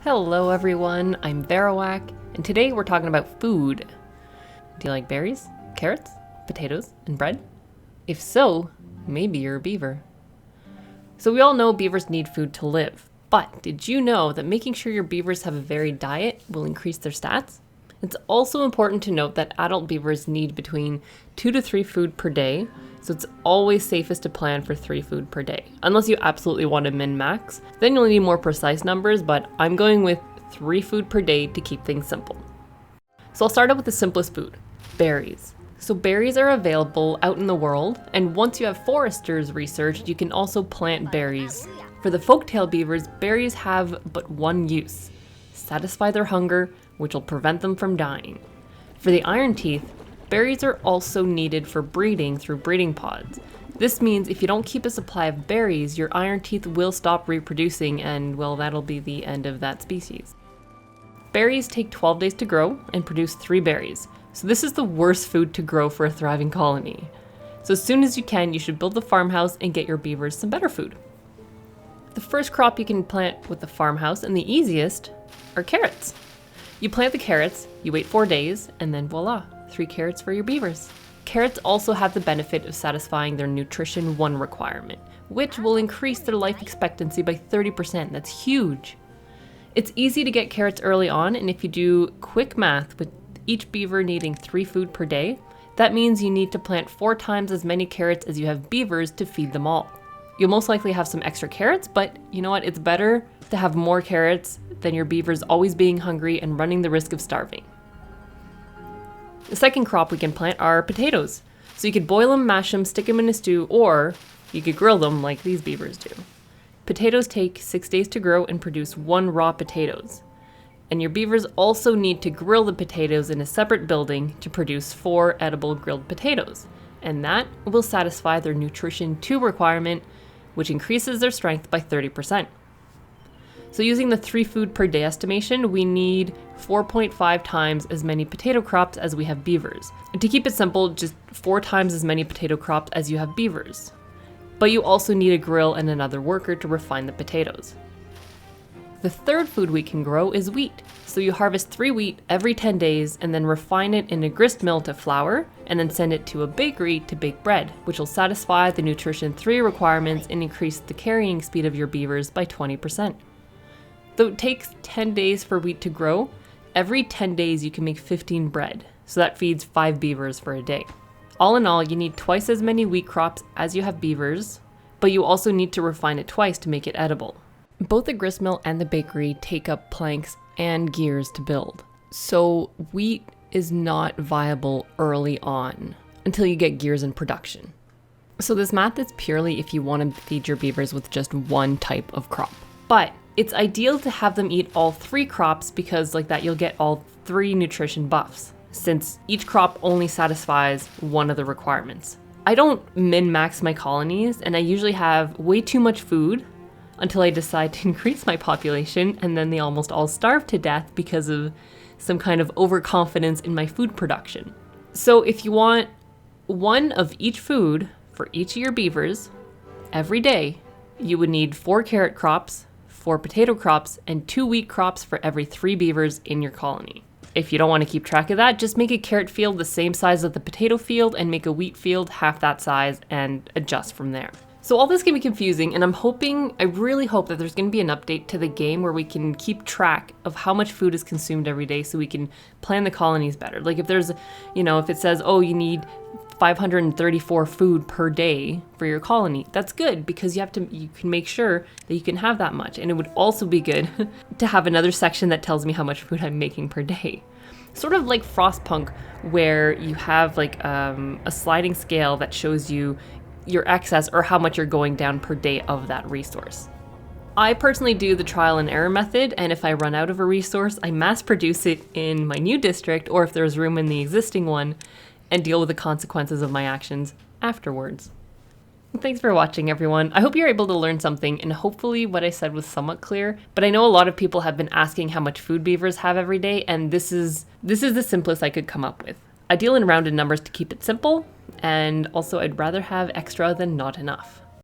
Hello everyone, I'm Verawak, and today we're talking about food. Do you like berries, carrots, potatoes, and bread? If so, maybe you're a beaver. So we all know beavers need food to live, but did you know that making sure your beavers have a varied diet will increase their stats? It's also important to note that adult beavers need between 2 to 3 food per day, so it's always safest to plan for 3 food per day. Unless you absolutely want to min-max, then you'll need more precise numbers, but I'm going with 3 food per day to keep things simple. So I'll start out with the simplest food, berries. So berries are available out in the world, and once you have foresters researched, you can also plant berries. For the folktail beavers, berries have but one use: satisfy their hunger, which will prevent them from dying. For the iron teeth, berries are also needed for breeding through breeding pods. This means if you don't keep a supply of berries, your iron teeth will stop reproducing and, well, that'll be the end of that species. Berries take 12 days to grow and produce 3 berries, so this is the worst food to grow for a thriving colony. So as soon as you can, you should build the farmhouse and get your beavers some better food. The first crop you can plant with the farmhouse, and the easiest, are carrots. You plant the carrots, you wait 4 days, and then voila, 3 carrots for your beavers. Carrots also have the benefit of satisfying their nutrition 1 requirement, which will increase their life expectancy by 30%. That's huge. It's easy to get carrots early on, and if you do quick math with each beaver needing 3 food per day, that means you need to plant 4 times as many carrots as you have beavers to feed them all. You'll most likely have some extra carrots, but you know what? It's better to have more carrots than your beavers always being hungry and running the risk of starving. The second crop we can plant are potatoes. So you could boil them, mash them, stick them in a stew, or you could grill them like these beavers do. Potatoes take 6 days to grow and produce 1 raw potatoes. And your beavers also need to grill the potatoes in a separate building to produce 4 edible grilled potatoes. And that will satisfy their nutrition 2 requirement, which increases their strength by 30%. So using the 3 food per day estimation, we need 4.5 times as many potato crops as we have beavers. And to keep it simple, just 4 times as many potato crops as you have beavers. But you also need a grill and another worker to refine the potatoes. The third food we can grow is wheat. So you harvest 3 wheat every 10 days and then refine it in a grist mill to flour, and then send it to a bakery to bake bread, which will satisfy the nutrition 3 requirements and increase the carrying speed of your beavers by 20%. Though it takes 10 days for wheat to grow, every 10 days you can make 15 bread, so that feeds 5 beavers for a day. All in all, you need twice as many wheat crops as you have beavers, but you also need to refine it twice to make it edible. Both the gristmill and the bakery take up planks and gears to build, so wheat is not viable early on until you get gears in production. So this math is purely if you want to feed your beavers with just one type of crop. But it's ideal to have them eat all 3 crops because like that you'll get all 3 nutrition buffs, since each crop only satisfies one of the requirements. I don't min-max my colonies, and I usually have way too much food until I decide to increase my population, and then they almost all starve to death because of some kind of overconfidence in my food production. So if you want 1 of each food for each of your beavers every day, you would need 4 carrot crops, 4 potato crops, and 2 wheat crops for every 3 beavers in your colony. If you don't want to keep track of that, just make a carrot field the same size as the potato field and make a wheat field half that size and adjust from there. So all this can be confusing, and I really hope that there's going to be an update to the game where we can keep track of how much food is consumed every day so we can plan the colonies better. Like if there's, if it says, oh, you need 534 food per day for your colony, that's good because you can make sure that you can have that much. And it would also be good to have another section that tells me how much food I'm making per day. Sort of like Frostpunk, where you have like a sliding scale that shows you your excess or how much you're going down per day of that resource. I personally do the trial and error method, and if I run out of a resource, I mass produce it in my new district, or if there's room in the existing one, and deal with the consequences of my actions afterwards. Thanks for watching, everyone. I hope you're able to learn something, and hopefully what I said was somewhat clear, but I know a lot of people have been asking how much food beavers have every day, and this is the simplest I could come up with. I deal in rounded numbers to keep it simple, and also I'd rather have extra than not enough.